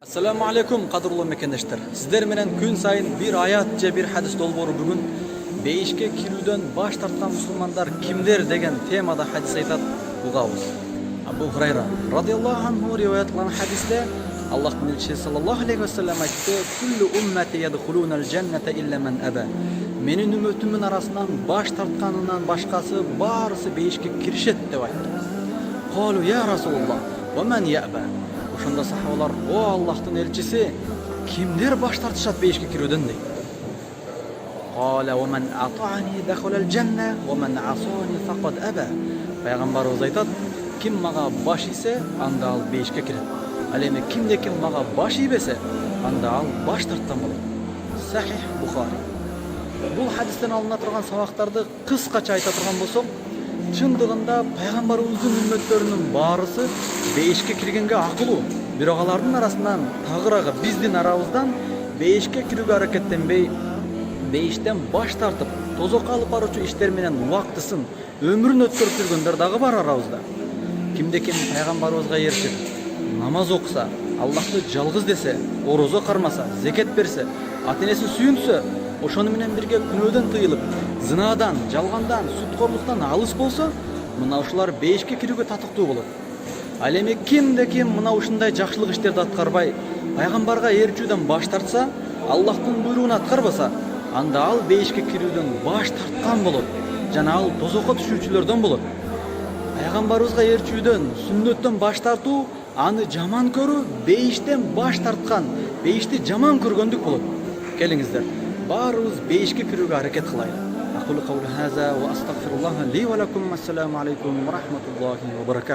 Assalamu alaikum qadrlы mekendeshler. Sizler menen күн сайын bir ayat же bir hadis долбоору бүгүн бейишке кирүүдөн баш тарткан мусулмандар кимдер деген темада hadis айтат угабыз. Абу Хурайра радиаллаху анху риваят кылган хадисте Аллахтын элчиси саллаллаху алейхи ва саллям айтты: "Куллу уммати ядхулунал джанната илля ман аба." Менин үммөтүмдүн арасынан баш тартканынан башкасы баарысы бейишке киришет деп айтты. Калу я Расулуллах, ва ман яба? Ошонда сахабалар: "О Аллахтын элчиси, кимдер баш тартышат бейишке кирүүдөн?" дейт. Кала: "Ва ман атаани дахалал джанна, ва ман асани фақад аба." Пайгамбарыбыз айтат: "Ким мага баш ийсе, анда ал бейишке кирет. Ал эми кимде ким мага баш ийбесе, анда ал баш тарткан болот." Сахих Бухари. Бул хадистен алына турган сабактарды кыскача айта турган болсок, чындыгында пайгамбарыбыздын үммөттөрүнүн баарысы бейишке киргенге акылуу. Бирок алардын арасынан тагыраагы биздин арабыздан бейишке кирүүгө аракеттенбей, бейиштен баш тартып, тозокко алып баруучу иштер менен убактысын, өмүрүн өткөрүп жүргөндөр дагы бар арабызда. Кимде ким пайгамбарыбызга ээрчип намаз окуса, Аллахты жалгыз десе, орозо кармаса, зекет берсе, ата-энесин сүйүнсө, ошону менен бирге күнөөдөн тыйылып, зынадан, жалгандан, суткорлуктан алыс болсо, мына ушулар бейишке кирүүгө татыктуу болот. Ал эми кимде ким мына ушундай жакшылык иштерди аткарбай, пайгамбарга ээрчүүдөн баш тартса, Аллахтын буйругун аткарбаса, анда ал бейишке кирүүдөн баш тарткан болот жана ал тозокко түшүүчүлөрдөн болот. Пайгамбарыбызга ээрчүүдөн, сүннөттөн баш тартуу аны жаман көрүү, бейиштен баш тарткан, бейишти жаман көргөндүк болот. Келиңиздер, баарыбыз бейишке кирүүгө аракет кылайлы. Aqulu qawli hadha wa astaghfirullah li wa lakum. Assalamu alaykum wa rahmatullahi wa barakatuh.